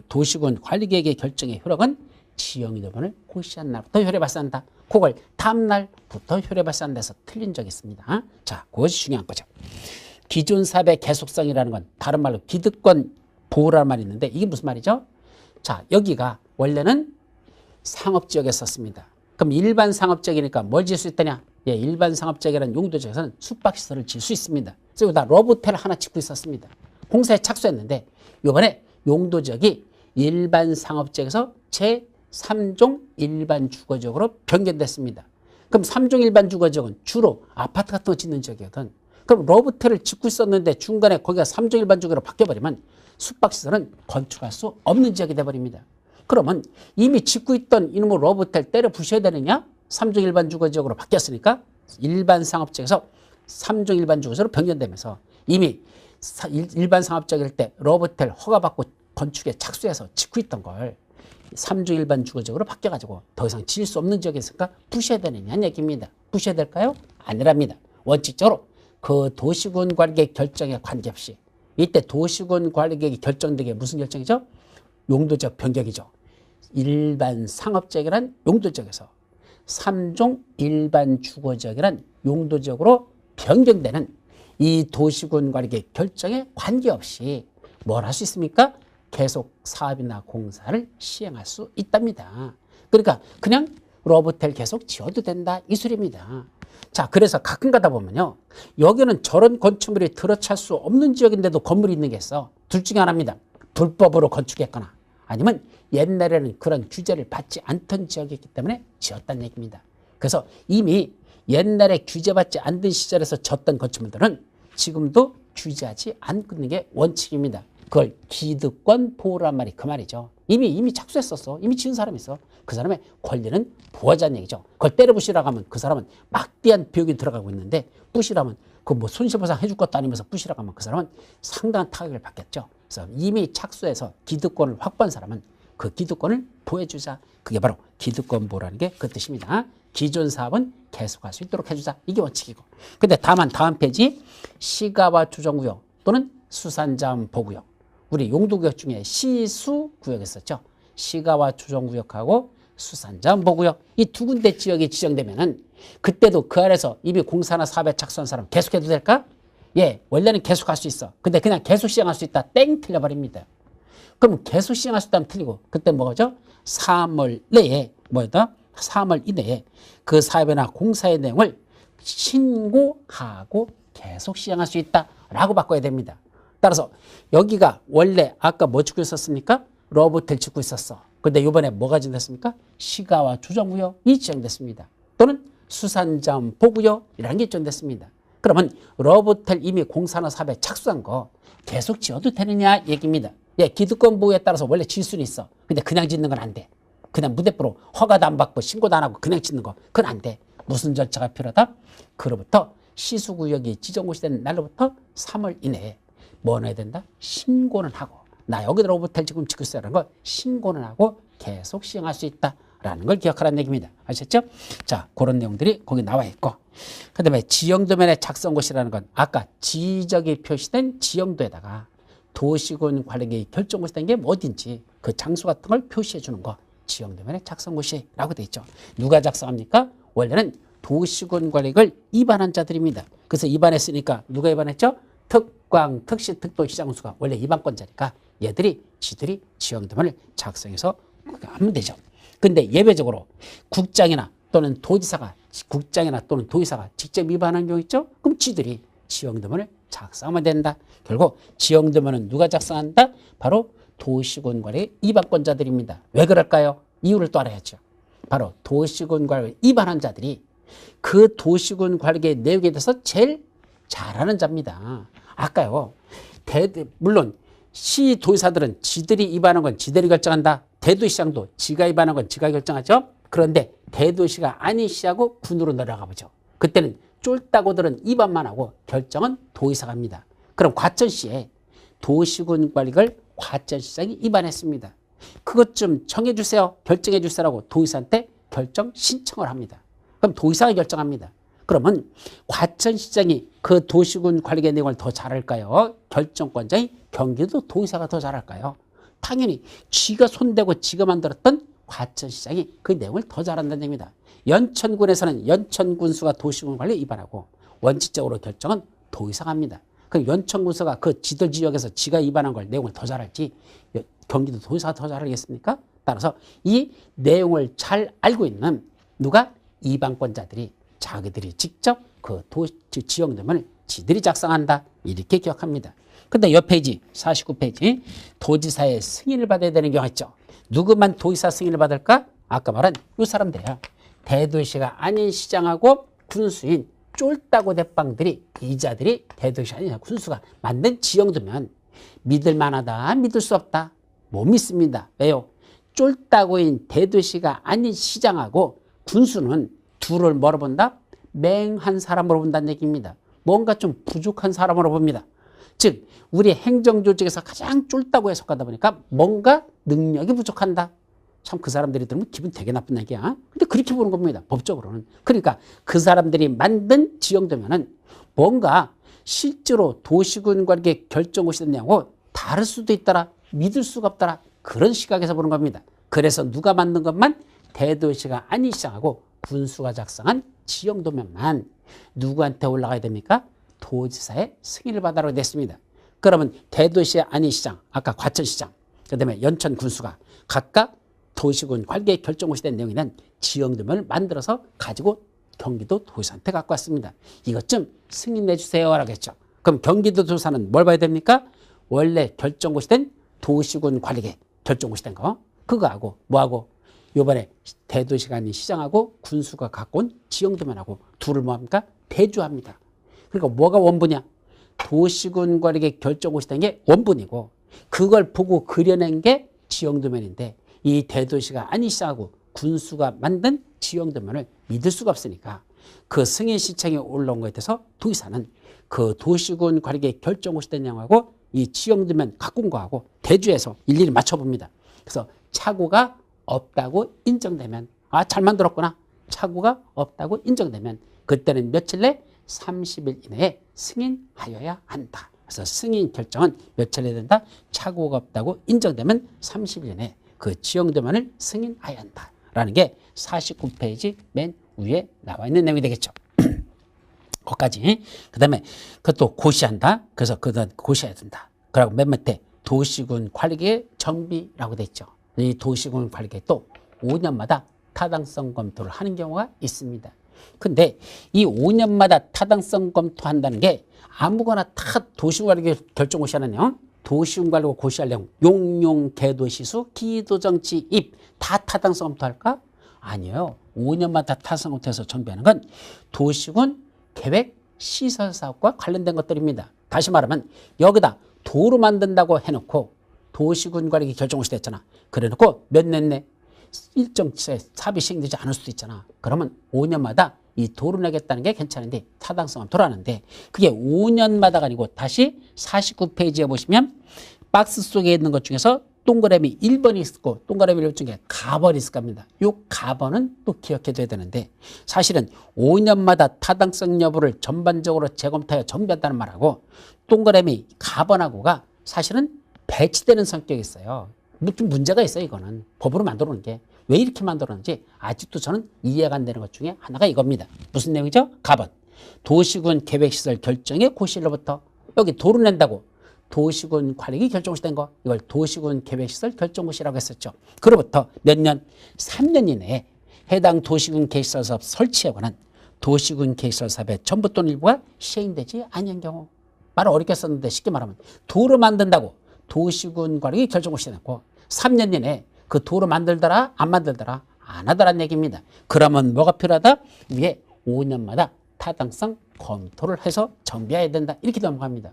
도시군 관리계획의 결정의 효력은 지형도면을 고시한 날부터 효력 발생한다. 그걸 다음 날부터 효력 발생한다 해서 틀린 적이 있습니다. 자, 그것이 중요한 거죠. 기존 사업의 계속성이라는 건 다른 말로 기득권 보호라는 말이 있는데, 이게 무슨 말이죠? 자, 여기가 원래는 상업지역에 썼습니다. 그럼 일반 상업지역이니까 뭘 지을 수 있다냐? 예, 일반 상업지역이라는 용도지역에서는 숙박시설을 지을 수 있습니다. 그래서 여기다 러브호텔을 하나 짓고 있었습니다. 공사에 착수했는데 이번에 용도지역이 일반 상업지역에서 제3종 일반 주거지역으로 변경됐습니다. 그럼 3종 일반 주거지역은 주로 아파트 같은 거 짓는 지역이거든. 그럼 러브호텔을 짓고 있었는데 중간에 거기가 3종 일반 주거로 바뀌어버리면 숙박시설은 건축할 수 없는 지역이 돼버립니다. 그러면 이미 짓고 있던 이놈의 러브호텔 때려 부셔야 되느냐? 3종 일반 주거지역으로 바뀌었으니까 일반 상업지역에서 3종 일반 주거지역으로 변경되면서 이미 일반 상업지역일 때 러브호텔 허가받고 건축에 착수해서 짓고 있던 걸 3종 일반 주거지역으로 바뀌어가지고 더 이상 지을 수 없는 지역이 있으니까 부셔야 되느냐는 얘기입니다. 부셔야 될까요? 아니랍니다. 원칙적으로 그 도시군 관리계획 결정에 관계없이, 이때 도시군 관리계획이 결정되게 무슨 결정이죠? 용도지역 변경이죠. 일반 상업지역이란 용도지역에서 3종 일반 주거지역이란 용도지역으로 변경되는 이 도시군 관리계획 결정에 관계없이 뭘 할 수 있습니까? 계속 사업이나 공사를 시행할 수 있답니다. 그러니까 그냥 러브호텔 계속 지어도 된다, 이 소리입니다. 자, 그래서 가끔 가다 보면요, 여기는 저런 건축물이 들어찰 수 없는 지역인데도 건물이 있는 게 있어. 둘 중에 하나입니다. 불법으로 건축했거나 아니면 옛날에는 그런 규제를 받지 않던 지역이기 때문에 지었다는 얘기입니다. 그래서 이미 옛날에 규제받지 않던 시절에서 졌던 건축물들은 지금도 규제하지 않는 게 원칙입니다. 그걸 기득권 보호란 말이 그 말이죠. 이미 착수했었어. 이미 지은 사람이 있어. 그 사람의 권리는 보호하자는 얘기죠. 그걸 때려 부시라고 하면 그 사람은 막대한 비용이 들어가고 있는데 부시라면 그 뭐 손실보상 해줄 것도 아니면서 부시라고 하면 그 사람은 상당한 타격을 받겠죠. 그래서 이미 착수해서 기득권을 확보한 사람은 그 기득권을 보호해주자. 그게 바로 기득권 보호라는 게 그 뜻입니다. 기존 사업은 계속할 수 있도록 해주자. 이게 원칙이고. 근데 다만 다음 페이지 시가와 조정구역 또는 수산자원 보구역. 우리 용도구역 중에 시수구역 있었죠. 시가와 조정구역하고 수산자원 보구역. 이 두 군데 지역이 지정되면은 그때도 그 안에서 이미 공사나 사업에 착수한 사람 계속해도 될까? 예, 원래는 계속할 수 있어. 근데 그냥 계속 시행할 수 있다. 땡 틀려버립니다. 그럼 계속 시행할 수 있다면 틀리고 그때 뭐죠? 3월 내에 뭐였다? 3월 이내에 그 사업이나 공사의 내용을 신고하고 계속 시행할 수 있다라고 바꿔야 됩니다. 따라서 여기가 원래 아까 뭐 짓고 있었습니까? 러브호텔 짓고 있었어. 근데 이번에 뭐가 지정됐습니까? 시가와 조정구역이 지정됐습니다. 또는 수산자원 보구역이라는 게 지정됐습니다. 그러면 러브호텔 이미 공사나 사업에 착수한 거 계속 지어도 되느냐 얘기입니다. 예, 기득권 보호에 따라서 원래 질 수는 있어. 근데 그냥 짓는 건 안 돼. 그냥 무대포로 허가도 안 받고 신고도 안 하고 그냥 짓는 거 그건 안 돼. 무슨 절차가 필요하다? 그로부터 시수구역이 지정고시 된 날로부터 3월 이내에 뭐 해야 된다? 신고는 하고 나 여기 러브호텔 지금 짓고 있어라는 걸 신고는 하고 계속 시행할 수 있다라는 걸 기억하라는 얘기입니다. 아셨죠? 자, 그런 내용들이 거기 나와 있고 그 다음에 지형도면의 작성고시라는 건 아까 지적이 표시된 지형도에다가 도시군 관리계획 결정고시 된 게 어딘지 그 장소 같은 걸 표시해 주는 거 지형도면의 작성고시라고 돼 있죠. 누가 작성합니까? 원래는 도시군 관리계획을 위반한 자들입니다. 그래서 위반했으니까 누가 위반했죠? 특광, 특시, 특도, 시장군수가 원래 위반권자니까 얘들이 지들이 지형도면을 작성해서 하면 되죠. 근데 예외적으로 국장이나 또는 도지사가 직접 위반한 경우 있죠? 그럼 지들이 지형도면을 작성하면 된다. 결국 지형도면은 누가 작성한다? 바로 도시군 관리 위반권자들입니다. 왜 그럴까요? 이유를 또 알아야죠. 바로 도시군 관리 위반한 자들이 그 도시군 관리의 내용에 대해서 제일 잘하는 자입니다. 아까요. 물론 시도지사들은 지들이 위반한 건 지들이 결정한다. 대도시장도 지가 위반한 건 지가 결정하죠. 그런데 대도시가 아닌 시하고 군으로 내려가 보죠. 그때는 쫄따고들은 위반만 하고 결정은 도의사가 합니다. 그럼 과천시에 도시군 관리를 과천시장이 위반했습니다. 그것 좀 정해주세요. 결정해주세요라고 도의사한테 결정 신청을 합니다. 그럼 도의사가 결정합니다. 그러면 과천시장이 그 도시군 관리의 내용을 더 잘할까요? 결정권자인 경기도 도의사가 더 잘할까요? 당연히 쥐가 손대고 지가 만들었던 과천시장이 그 내용을 더 잘한다는 얘기입니다. 연천군에서는 연천군수가 도시군 관리 위반하고 원칙적으로 결정은 도의사가 합니다. 그럼 연천군수가 그 지도 지역에서 지가 위반한 걸 내용을 더 잘할지 경기도 도의사가 더 잘하겠습니까? 따라서 이 내용을 잘 알고 있는 누가 위반권자들이 자기들이 직접 그 지형도면을 지들이 작성한다. 이렇게 기억합니다. 근데 옆 페이지 49페이지 도지사의 승인을 받아야 되는 경우가 있죠. 누구만 도지사 승인을 받을까? 아까 말한 이 사람들이야. 대도시가 아닌 시장하고 군수인 쫄따고 대빵들이 이자들이 대도시 아닌 군수가 만든 지형도면 믿을 만하다 믿을 수 없다. 못 믿습니다. 왜요? 쫄따고인 대도시가 아닌 시장하고 군수는 둘을 뭐로 본다? 맹한 사람으로 본다는 얘기입니다. 뭔가 좀 부족한 사람으로 봅니다. 즉 우리 행정조직에서 가장 쫄따고 해석하다 보니까 뭔가 능력이 부족한다. 참 그 사람들이 들으면 기분 되게 나쁜 얘기야. 근데 그렇게 보는 겁니다. 법적으로는. 그러니까 그 사람들이 만든 지형도면은 뭔가 실제로 도시군 관계 결정고시 된 내용하고 다를 수도 있더라. 믿을 수가 없더라. 그런 시각에서 보는 겁니다. 그래서 누가 만든 것만 대도시가 아닌 시장하고 군수가 작성한 지형도면만 누구한테 올라가야 됩니까? 도지사의 승인을 받아라고 됐습니다. 그러면 대도시 아닌 시장, 아까 과천시장, 그 다음에 연천군수가 각각 도시군 관계 결정고시 된 내용이 난 지형도면을 만들어서 가지고 경기도 도지사한테 갖고 왔습니다. 이것 좀 승인해 주세요 라고 했죠. 그럼 경기도 도지사는 뭘 봐야 됩니까? 원래 결정고시 된 도시군 관리계 결정고시 된 거 그거하고 뭐하고 요번에 대도시가 아닌 시장하고 군수가 갖고 온 지형도면하고 둘을 뭐합니까? 대조합니다. 그러니까 뭐가 원본이야? 도시군 관리계 결정고시 된 게 원본이고 그걸 보고 그려낸 게 지형도면인데 이 대도시가 아니시하고 군수가 만든 지형도면을 믿을 수가 없으니까 그 승인 신청이 올라온 것에 대해서 도의사는 그 도시군 관리계 결정고시된 내용하고 이 지형도면 갖고 온 거하고 대주에서 일일이 맞춰봅니다. 그래서 착오가 없다고 인정되면 잘 만들었구나. 착오가 없다고 인정되면 그때는 며칠 내 30일 이내에 승인하여야 한다. 그래서 승인 결정은 며칠 내에 된다. 착오가 없다고 인정되면 30일 이내에 그 지형도면을 승인하여야 한다. 라는 게 49페이지 맨 위에 나와 있는 내용이 되겠죠. 거기까지. 그 다음에 그것도 고시한다. 그래서 그다음 고시해야 된다. 그리고 맨 밑에 도시군 관리계획 정비라고 돼 있죠. 이 도시군 관리계획 또 5년마다 타당성 검토를 하는 경우가 있습니다. 근데 이 5년마다 타당성 검토한다는 게 아무거나 다 도시군관리계획 결정고시하는 내용, 도시군관리고 고시할 내용, 용용, 개도시수, 기도정지, 입 다 타당성 검토할까? 아니에요. 5년마다 타당성 검토해서 정비하는 건 도시군 계획 시설 사업과 관련된 것들입니다. 다시 말하면 여기다 도로 만든다고 해놓고 도시군 관리계 결정고시 됐잖아. 그래놓고 몇 년 내 일정 사업이 시행되지 않을 수도 있잖아. 그러면 5년마다 이 도로 내겠다는 게 괜찮은데 타당성은 돌아가는데 그게 5년마다가 아니고 다시 49페이지에 보시면 박스 속에 있는 것 중에서 동그라미 1번이 있고 동그라미 1번 중에 가번이 있을 겁니다. 이 가번은 또 기억해둬야 되는데 사실은 5년마다 타당성 여부를 전반적으로 재검토하여 정비한다는 말하고 동그라미 가번하고가 사실은 배치되는 성격이 있어요. 좀 문제가 있어요. 이거는 법으로 만들어 놓은 게 왜 이렇게 만들었는지 아직도 저는 이해가 안 되는 것 중에 하나가 이겁니다. 무슨 내용이죠? 가번. 도시군 계획시설 결정의 고시일로부터 여기 도로 낸다고 도시군 관리계 결정고시 된 거 이걸 도시군 계획시설 결정고시라고 했었죠. 그로부터 몇 년? 3년 이내에 해당 도시군 계획시설 사업 설치에 관한 도시군 계획시설 사업의 전부 또는 일부가 시행되지 아니한 경우 말을 어렵게 썼는데 쉽게 말하면 도로 만든다고 도시군 관리계 결정고시 해놓고 3년 이내에 그 도로 만들더라 안 만들더라 안 하더라는 얘기입니다. 그러면 뭐가 필요하다? 위에 5년마다 타당성 검토를 해서 정비해야 된다. 이렇게 넘어갑니다.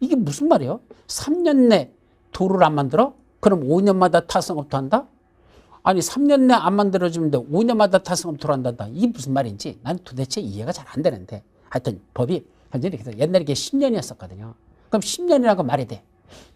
이게 무슨 말이에요? 3년 내 도로를 안 만들어? 그럼 5년마다 타당성 검토한다? 아니 3년 내 안 만들어주는데 5년마다 타당성 검토를 한단다. 이게 무슨 말인지 난 도대체 이해가 잘 안 되는데 하여튼 법이 현재 이렇게 해서 옛날에 이게 10년이었었거든요. 그럼 10년이라고 말이 돼.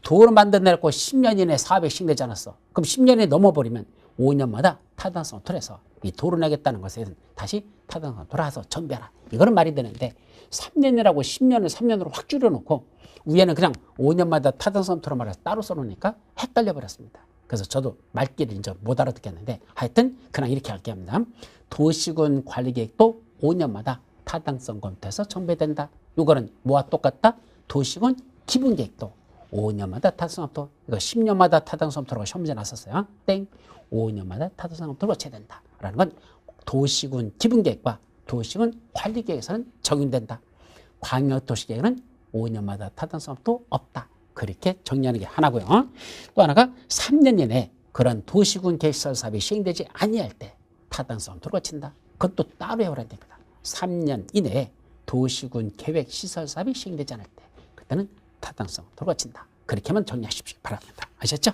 도로 만들어내고 10년 이내에 사업이 시행되지 않았어. 그럼 10년이 넘어버리면 5년마다 타당성 검토를 해서 이 도로 내겠다는 것에 다시 타당성 검토를 해서 정비하라. 이거는 말이 되는데 3년이라고 10년을 3년으로 확 줄여놓고 위에는 그냥 5년마다 타당성 검토를 말해서 따로 써놓으니까 헷갈려 버렸습니다. 그래서 저도 말귀를 이제 못 알아듣겠는데 하여튼 그냥 이렇게 할게요. 도시군 관리계획도 5년마다 타당성 검토해서 정비된다. 이거는 뭐와 똑같다? 도시군 기본계획도 5년마다 타당성 검토. 이거 10년마다 타당성 검토라고 시험 문제 났었어요. 땡. 5년마다 타당성 검토를 거쳐야 된다. 라는 건 도시군 기본계획과 도시군 관리계획에서는 적용된다. 광역도시계획은 5년마다 타당성 검토 없다. 그렇게 정리하는 게 하나고요. 또 하나가 3년 이내에 그런 도시군 계획시설 사업이 시행되지 아니할 때 타당성 검토를 거친다. 그것도 따로 해오라는 겁니다. 3년 이내에 도시군 계획시설 사업이 시행되지 않을 때 그때는 타당성 검토를 거친다. 그렇게 하면 정리하십시오. 바랍니다. 아셨죠?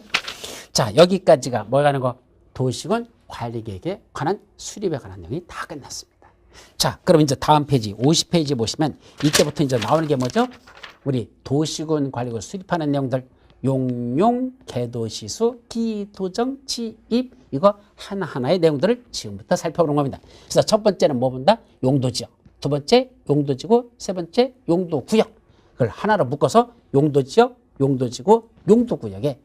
자, 여기까지가 뭐가 하는 거? 도시군 관리계획에 관한 수립에 관한 내용이 다 끝났습니다. 자, 그럼 이제 다음 페이지 50페이지 보시면 이때부터 이제 나오는 게 뭐죠? 우리 도시군 관리고 수립하는 내용들 용용, 개도시수, 기도정, 지입 이거 하나하나의 내용들을 지금부터 살펴보는 겁니다. 그래서 첫 번째는 뭐 본다? 용도지역. 두 번째 용도지구, 세 번째 용도구역. 그걸 하나로 묶어서 용도지역, 용도지구, 용도구역에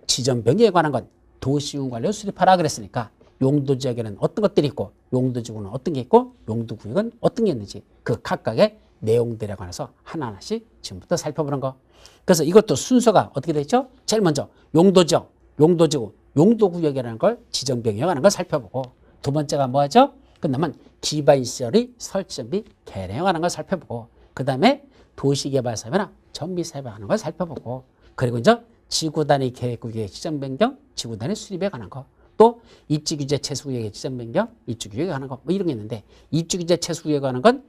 지정 변경에 관한 건 도시군 관리로 수립하라 그랬으니까 용도지역에는 어떤 것들이 있고 용도지구는 어떤 게 있고 용도구역은 어떤 게 있는지 그 각각의 내용들에 관해서 하나하나씩 지금부터 살펴보는 거. 그래서 이것도 순서가 어떻게 되죠? 제일 먼저 용도지역, 용도지구, 용도구역이라는 걸 지정 변경에 관한 걸 살펴보고 두 번째가 뭐죠? 끝나면 기반시설의 설정비 개량에 관한 걸 살펴보고 그 다음에 도시개발사업이나 정비사업에 관한 걸 살펴보고 그리고 이제 지구단위 계획구역의 지정 변경, 지구단위 수립에 관한 거. 또 입지규제 채수구역의 지정 변경, 입지구역에 관한 거. 뭐 이런 게 있는데 입지규제 채수구역에 관한 건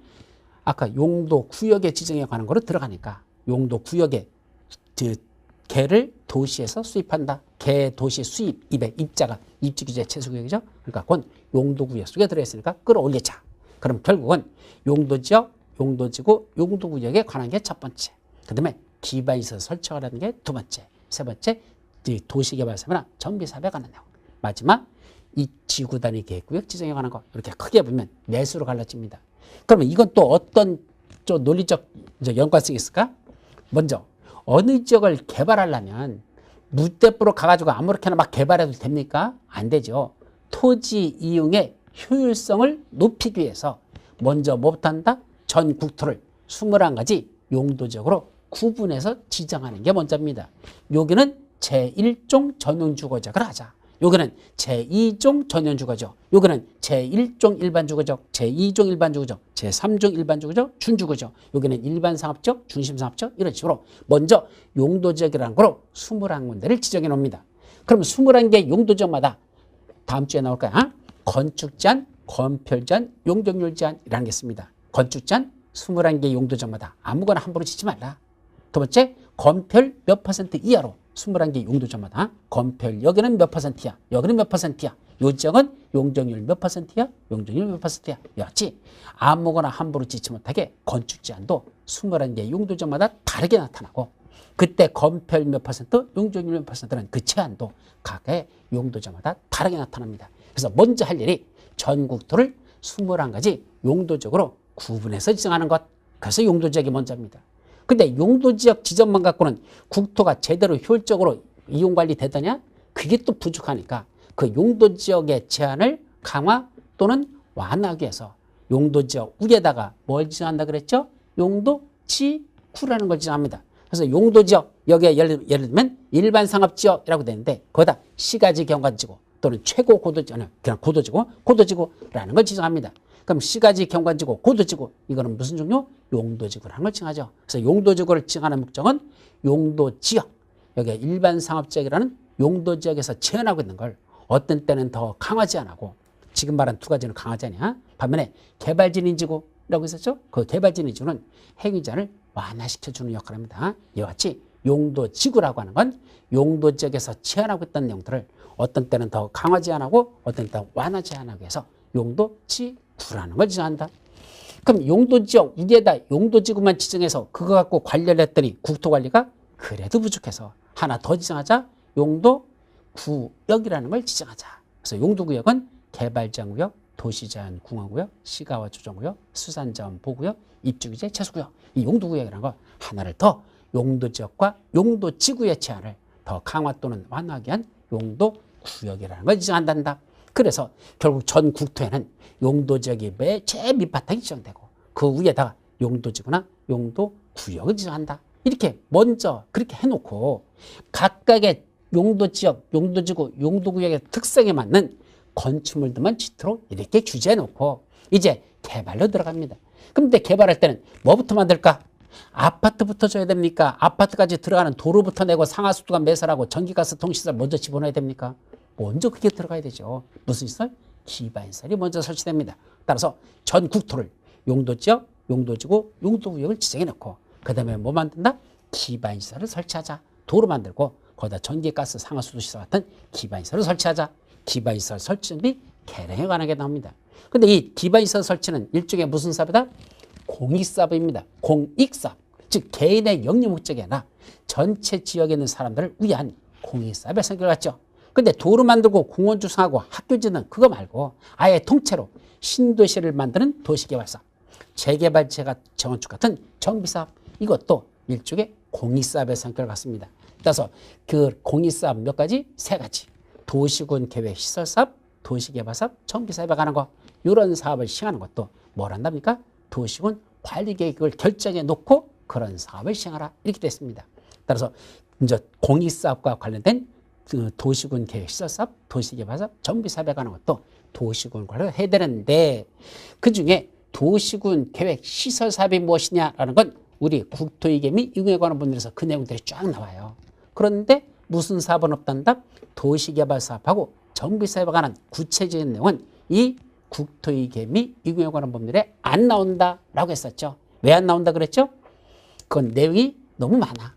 아까 용도구역의 지정에 관한 거로 들어가니까 용도구역의 개를 도시에서 수입한다. 개 도시 수입, 입에 입자가 입지규제 최소구역이죠. 그러니까 그건 용도구역 속에 들어있으니까 끌어올리자. 그럼 결국은 용도지역, 용도지구, 용도구역에 관한 게 첫 번째. 그 다음에 기반시설 설치하라는 게 두 번째. 세 번째, 도시개발사업이나 정비사업에 관한 내용. 마지막, 이 지구 단위 계획구역 지정에 관한 거. 이렇게 크게 보면 내수로 갈라집니다. 그러면 이건 또 어떤 논리적 연관성이 있을까? 먼저 어느 지역을 개발하려면 무대포로 가가지고 아무렇게나 막 개발해도 됩니까? 안 되죠. 토지 이용의 효율성을 높이기 위해서 먼저 뭐부터 한다? 전 국토를 21가지 용도적으로 구분해서 지정하는 게 먼저입니다. 여기는 제1종 전용주거지역을 하자. 여기는 제2종 전용주거지역, 여기는 제1종 일반주거지역, 제2종 일반주거지역, 제3종 일반주거지역, 준주거지역, 여기는 일반상업지역, 중심상업지역 이런 식으로 먼저 용도지역이라는 거로 21군데를 지정해 놓습니다. 그럼 21개 용도지역마다 다음 주에 나올 거야. 건축제한, 건폐제한, 용적률제한이라는 게 있습니다. 건축제한 21개 용도지역마다 아무거나 함부로 짓지 말라. 두 번째, 건폐율 몇 퍼센트 이하로 21개 용도지역마다 건폐율 여기는 몇 퍼센트야, 여기는 몇 퍼센트야, 요 지역은 용적률 몇 퍼센트야, 용적률 몇 퍼센트야. 역시 아무거나 함부로 짓지 못하게 건축 제한도 21개 용도지역마다 다르게 나타나고 그때 건폐율 몇 퍼센트, 용적률 몇 퍼센트는 그 제한도 각의 용도지역마다 다르게 나타납니다. 그래서 먼저 할 일이 전국토를 21가지 용도적으로 구분해서 지정하는 것. 그래서 용도지역이 먼저입니다. 근데 용도지역 지정만 갖고는 국토가 제대로 효율적으로 이용관리 되더냐? 그게 또 부족하니까 그 용도지역의 제한을 강화 또는 완화하기 위해서 용도지역 위에다가 뭘 지정한다 그랬죠? 용도지구라는 걸 지정합니다. 그래서 용도지역, 여기에 예를 들면 일반상업지역이라고 되는데 거기다 시가지 경관지구 또는 최고 고도지구, 그냥 고도지구라는 걸 지정합니다. 그럼 시가지 경관지구, 고도지구 이거는 무슨 종류? 용도지구라는 걸 지정하죠. 그래서 용도지구를 지정하는 목적은 용도지역, 여기에 일반상업지역이라는 용도지역에서 제한하고 있는 걸 어떤 때는 더 강화지 안 하고 지금 말한 두 가지는 강화지 않냐? 반면에 개발진인지구라고 있었죠? 그 개발진인지구는 행위자를 완화시켜주는 역할을 합니다. 이와 같이 용도지구라고 하는 건 용도지역에서 제한하고 있던 내용들을 어떤 때는 더 강화지 안 하고 어떤 때는 완화지 안 하기 위해서 용도지구라는 걸 지정한다. 그럼 용도지역 위에다 용도지구만 지정해서 그거 갖고 관리를 했더니 국토관리가 그래도 부족해서 하나 더 지정하자. 용도구역이라는 걸 지정하자. 그래서 용도구역은 개발제한구역, 도시제한공원구역, 시가와 조정구역, 수산자원 보호구역, 입주규제 최소구역. 이 용도구역이라는 거 하나를 더 용도지역과 용도지구의 제한을 더 강화 또는 완화하기 위한 용도구역이라는 걸 지정한단다. 그래서 결국 전 국토에는 용도지역이 제일 밑바탕이 지정되고 그 위에다가 용도지구나 용도구역을 지정한다. 이렇게 먼저 그렇게 해놓고 각각의 용도지역, 용도지구, 용도구역의 특성에 맞는 건축물들만 짓도록 이렇게 규제해놓고 이제 개발로 들어갑니다. 근데 개발할 때는 뭐부터 만들까? 아파트부터 줘야 됩니까? 아파트까지 들어가는 도로부터 내고 상하수도가 매설하고 전기가스 통시설 먼저 집어넣어야 됩니까? 먼저 그게 들어가야 되죠. 무슨 시설? 기반시설이 먼저 설치됩니다. 따라서 전 국토를 용도지역, 용도지구, 용도구역을 지정해놓고 그 다음에 뭐 만든다? 기반시설을 설치하자. 도로 만들고 거기다 전기가스, 상하수도 시설 같은 기반시설을 설치하자. 기반시설 설치 준비 개량에 관하게 나옵니다. 근데 이 기반시설 설치는 일종의 무슨 사업이다? 공익사업입니다. 공익사업. 즉 개인의 영리 목적이 아니라 전체 지역에 있는 사람들을 위한 공익사업의 성격을 갖죠. 근데 도로 만들고 공원 조성하고 학교 짓는 그거 말고 아예 통째로 신도시를 만드는 도시개발사업, 재개발, 재건축 같은 정비사업 이것도 일종의 공익사업의 성격을 갖습니다. 따라서 그 공익사업 몇 가지? 세 가지. 도시군 계획 시설사업, 도시개발사업, 정비사업에 관한 거 이런 사업을 시행하는 것도 뭘 한답니까? 도시군 관리계획을 결정해 놓고 그런 사업을 시행하라 이렇게 됐습니다. 따라서 이제 공익사업과 관련된 도시군 계획 시설사업, 도시개발사업, 정비사업에 관한 것도 도시군 관리를 해야 되는데 그중에 도시군 계획 시설사업이 무엇이냐라는 건 우리 국토위계 및 이용에 관한 분들에서 그 내용들이 쫙 나와요. 그런데 무슨 사업은 없단다? 도시개발사업하고 정비사업에 관한 구체적인 내용은 이 국토위계 및 이용에 관한 법률에 안 나온다라고 했었죠. 왜 안 나온다 그랬죠? 그건 내용이 너무 많아.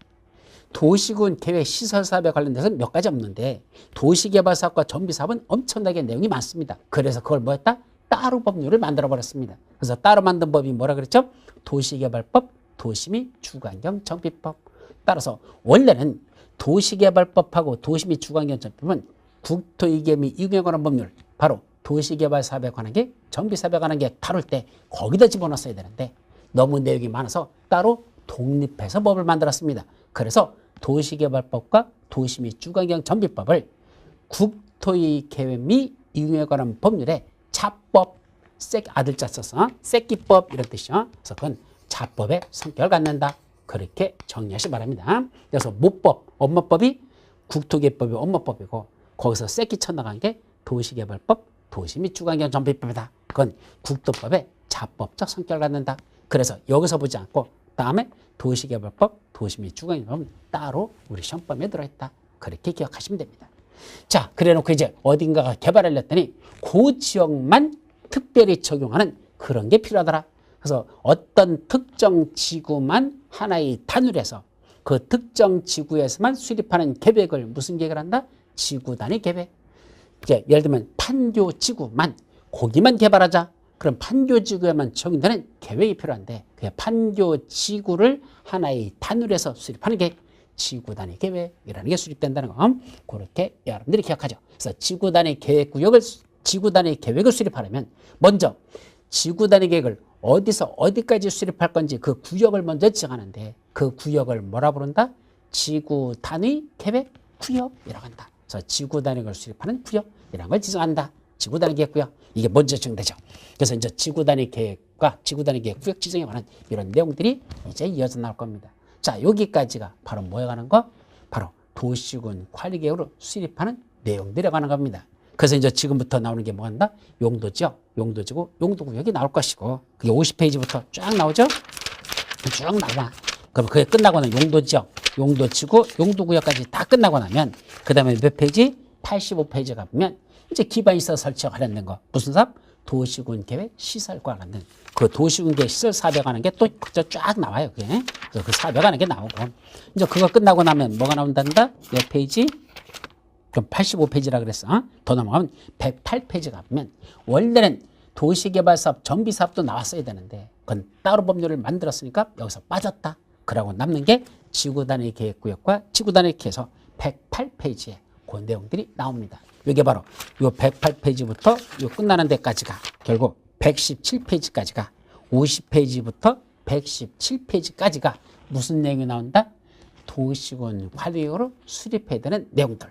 도시군 계획 시설 사업에 관련돼서는 몇 가지 없는데 도시개발 사업과 정비 사업은 엄청나게 내용이 많습니다. 그래서 그걸 뭐 했다? 따로 법률을 만들어 버렸습니다. 그래서 따로 만든 법이 뭐라 그랬죠? 도시개발법, 도시및 주거환경 정비법. 따라서 원래는 도시개발법하고 도시및 주거환경 정비법은 국토이계 및 이용에 관한 법률, 바로 도시개발 사업에 관한 게, 정비 사업에 관한 게 다룰 때 거기다 집어넣었어야 되는데 너무 내용이 많아서 따로 독립해서 법을 만들었습니다. 그래서 도시개발법과 도시 및 주거환경 정비법을 국토의 계획 및 이용에 관한 법률에 자법, 아들자 써서 새끼법 이런 뜻이죠. 그래서 그건 자법의 성격을 갖는다. 그렇게 정리하시 바랍니다. 그래서 모법, 업무법이 국토개법이 업무법이고 거기서 새끼 쳐나간 게 도시개발법, 도시 및 주거환경 정비법이다. 그건 국토법의 자법적 성격을 갖는다. 그래서 여기서 보지 않고 다음에 도시개발법, 도시 및 주거환경법은 따로 우리 시험범위에 들어있다. 그렇게 기억하시면 됩니다. 자, 그래놓고 이제 어딘가가 개발을 했더니 그 지역만 특별히 적용하는 그런 게 필요하더라. 그래서 어떤 특정 지구만 하나의 단위로 해서 그 특정 지구에서만 수립하는 계획을 무슨 계획을 한다? 지구 단위 계획. 이제 예를 들면 판교 지구만 거기만 개발하자. 그럼 판교 지구에만 적용되는 계획이 필요한데 그 판교 지구를 하나의 단위로 해서 수립하는 게 지구 단위 계획이라는 게 수립된다는 거. 그렇게 여러분들이 기억하죠. 그래서 지구 단위 계획 구역을 지구 단위 계획을 수립하려면 먼저 지구 단위 계획을 어디서 어디까지 수립할 건지 그 구역을 먼저 지정하는데 그 구역을 뭐라 부른다? 지구 단위 계획 구역이라고 한다. 그래서 지구 단위를 수립하는 구역이라는 걸 지정한다. 지구 단위 계획 구역. 이게 먼저 지정되죠. 그래서 이제 지구 단위 계획과 지구 단위 계획 구역 지정에 관한 이런 내용들이 이제 이어져 나올 겁니다. 자, 여기까지가 바로 뭐에 관한 거? 바로 도시군 관리 계획으로 수립하는 내용들에 관한 겁니다. 그래서 이제 지금부터 나오는 게 뭐한다? 용도지역, 용도지구, 용도구역이 나올 것이고 그게 50페이지부터 쫙 나오죠? 쭉 나와. 그럼 그게 끝나고 나면 용도지역, 용도지구, 용도구역까지 다 끝나고 나면 그 다음에 몇 페이지? 85페이지 가보면 이제 기반이 있어서 설치와 관련된 거. 무슨 사업? 도시군 계획 시설과 관련된 그 도시군 계획 시설 사업에 관한 게 또 쫙 나와요. 그게. 그래서 그 사업에 관한 게 나오고 이제 그거 끝나고 나면 뭐가 나온단다? 몇 페이지? 그럼 85페이지라 그랬어. 더 넘어가면 108페이지 가보면 원래는 도시개발사업, 정비사업도 나왔어야 되는데 그건 따로 법률을 만들었으니까 여기서 빠졌다. 그러고 남는 게 지구단위 계획구역과 지구단위 계획에서 108페이지에 그 내용들이 나옵니다. 이게 바로 요 108페이지부터 요 끝나는 데까지가 결국 117페이지까지가 50페이지부터 117페이지까지가 무슨 내용이 나온다? 도시군 관리계획으로 수립해야 되는 내용들.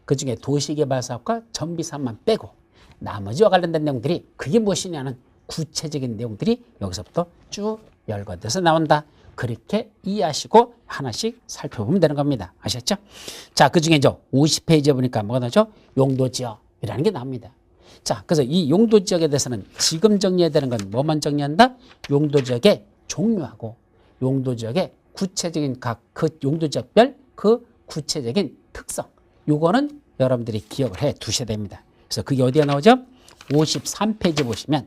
그중에 도시개발사업과 정비사업만 빼고 나머지와 관련된 내용들이 그게 무엇이냐는 구체적인 내용들이 여기서부터 쭉 열거돼서 나온다. 그렇게 이해하시고 하나씩 살펴보면 되는 겁니다. 아셨죠? 자, 그중에 이제 50페이지에 보니까 뭐가 나오죠? 용도지역이라는 게 나옵니다. 자, 그래서 이 용도지역에 대해서는 지금 정리해야 되는 건 뭐만 정리한다? 용도지역의 종류하고 용도지역의 구체적인 각 그 용도지역별 그 구체적인 특성. 요거는 여러분들이 기억을 해 두셔야 됩니다. 그래서 그게 어디에 나오죠? 53페이지 보시면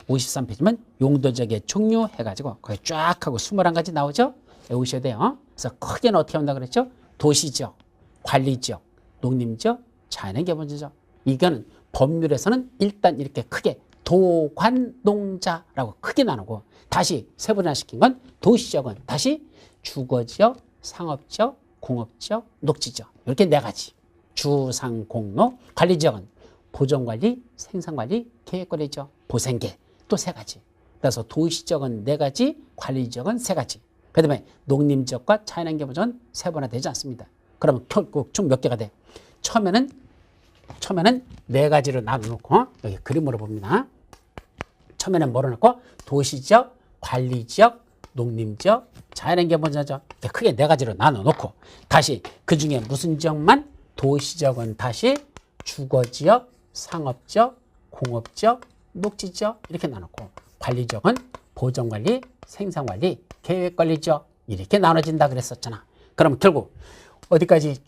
53페이지면 용도지역의 종류 해가지고 거기 쫙 하고 21가지 나오죠? 외우셔야 돼요. 그래서 크게는 어떻게 한다고 그랬죠? 도시지역, 관리지역, 농림지역, 자연환경보전지역. 이거는 법률에서는 일단 이렇게 크게 도관농자라고 크게 나누고 다시 세분화시킨 건 도시지역은 다시 주거지역, 상업지역, 공업지역, 녹지지역 이렇게 네 가지. 주상공농, 관리지역은 보존관리, 생산관리, 계획관리지역, 보생계 또 세 가지. 그래서 도시지역은 네 가지, 관리지역은 세 가지. 그 다음에 농림지역과 자연환경보전 세분화되지 않습니다. 그러면 총 몇 개가 돼? 처음에는 네 가지로 나눠놓고 여기 그림으로 봅니다. 처음에는 뭐로 놓고 도시지역, 관리지역, 농림지역, 자연환경보전지역 크게 네 가지로 나눠놓고 다시 그 중에 무슨 지역만? 도시지역은 다시 주거지역, 상업지역, 공업지역, 녹지지역 이렇게 나눴고 관리지역은 보존관리, 생산관리, 계획관리지역 이렇게 나눠진다 그랬었잖아. 그럼 결국 어디까지?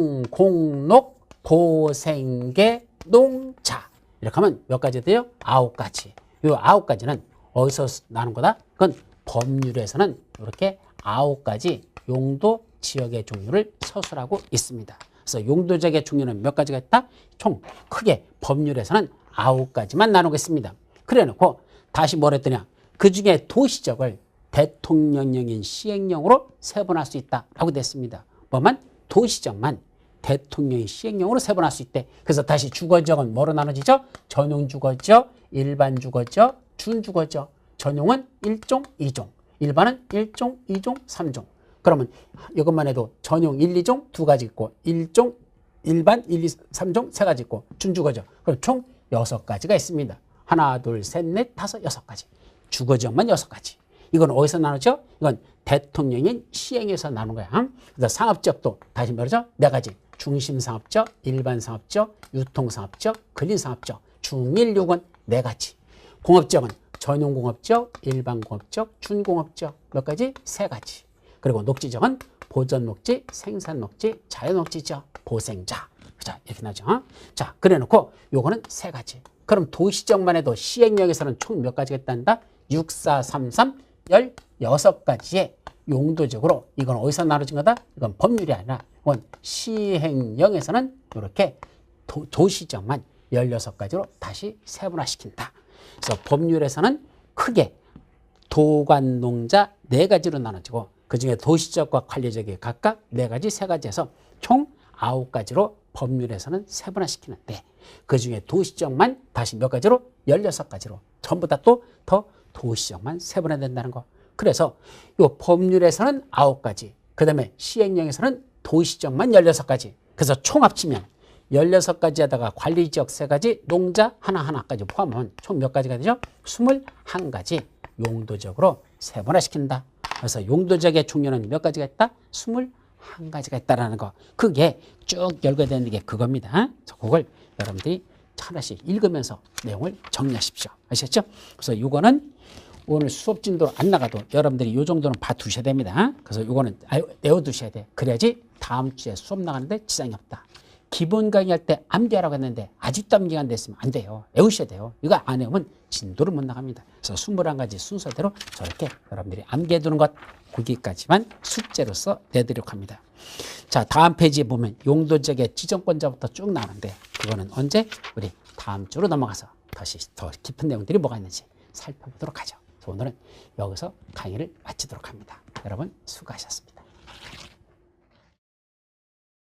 주상공농, 보생계, 농자 이렇게 하면 몇 가지 돼요? 9가지. 이 9가지는 어디서 나눈 거다? 그건 법률에서는 이렇게 9가지 용도 지역의 종류를 서술하고 있습니다. 그래서 용도지역의 종류는 몇 가지가 있다? 총 크게 법률에서는 9가지만 나누겠습니다. 그래 놓고 다시 뭘 했더냐? 그 중에 도시적을 대통령령인 시행령으로 세분할 수 있다라고 됐습니다. 뭐만? 도시적만 대통령의 시행령으로 세분할 수 있대. 그래서 다시 주거지역은 뭐로 나눠지죠? 전용 주거지역, 일반 주거지역, 준주거지역. 전용은 1종, 2종, 일반은 1종, 2종, 3종. 그러면 이것만 해도 전용 1, 2종 2가지 있고 1종, 일반 1, 2, 3종 3가지 있고 준주거지역. 그럼 총 6가지가 있습니다. 하나, 둘, 셋, 넷, 다섯, 6가지. 주거지역만 6가지. 이건 어디서 나누죠? 이건 대통령인 시행에서 나눈 거야. 그래서 상업지역도 다시 말하죠? 4가지. 중심상업지역, 일반상업지역, 유통상업지역, 근린상업지역. 중일 6은 4가지. 공업지역은 전용공업지역, 일반공업지역, 준공업지역. 몇 가지? 3가지. 그리고 녹지지역은 보전녹지, 생산녹지, 자연녹지지역, 보생자. 자, 이렇게 나죠. 자, 그래 놓고 요거는 3가지. 그럼 도시지역만 해도 시행령에서는 총 몇 가지가 있단다? 6, 4, 3, 3, 16가지의 용도적으로 이건 어디서 나눠진 거다? 이건 법률이 아니라 이건 시행령에서는 이렇게 도시지역만 16가지로 다시 세분화시킨다. 그래서 법률에서는 크게 도관농자 4가지로 나눠지고 그중에 도시지역과 관리지역이 각각 4가지, 3가지 해서 총 9가지로 법률에서는 세분화시키는데 그중에 도시지역만 다시 몇 가지로? 16가지로 전부 다 또 더 도시지역만 세분화된다는 거. 그래서 이 법률에서는 9가지, 그 다음에 시행령에서는 도시지역만 16가지. 그래서 총 합치면 16가지에다가 관리지역 3가지, 농자 하나하나까지 포함하면 총 몇 가지가 되죠? 21가지 용도적으로 세분화시킨다. 그래서 용도지역의 종류는 몇 가지가 있다? 21가지가 있다라는 거. 그게 쭉 열거되는 게 그겁니다. 그래서 그걸 여러분들이 하나씩 읽으면서 내용을 정리하십시오. 아셨죠? 그래서 이거는 오늘 수업 진도 안 나가도 여러분들이 이 정도는 봐두셔야 됩니다. 그래서 이거는 외워두셔야 돼. 그래야지 다음 주에 수업 나가는데 지장이 없다. 기본 강의할 때 암기하라고 했는데 아직도 암기가 안 됐으면 안 돼요. 외우셔야 돼요. 이거 안 외우면 진도를 못 나갑니다. 그래서 21가지 순서대로 저렇게 여러분들이 암기해두는 것 거기까지만 숙제로서 내드리도록 합니다. 자, 다음 페이지에 보면 용도지역의 지정권자부터 쭉 나오는데 그거는 언제? 우리 다음 주로 넘어가서 다시 더 깊은 내용들이 뭐가 있는지 살펴보도록 하죠. 그래서 오늘은 여기서 강의를 마치도록 합니다. 여러분 수고하셨습니다.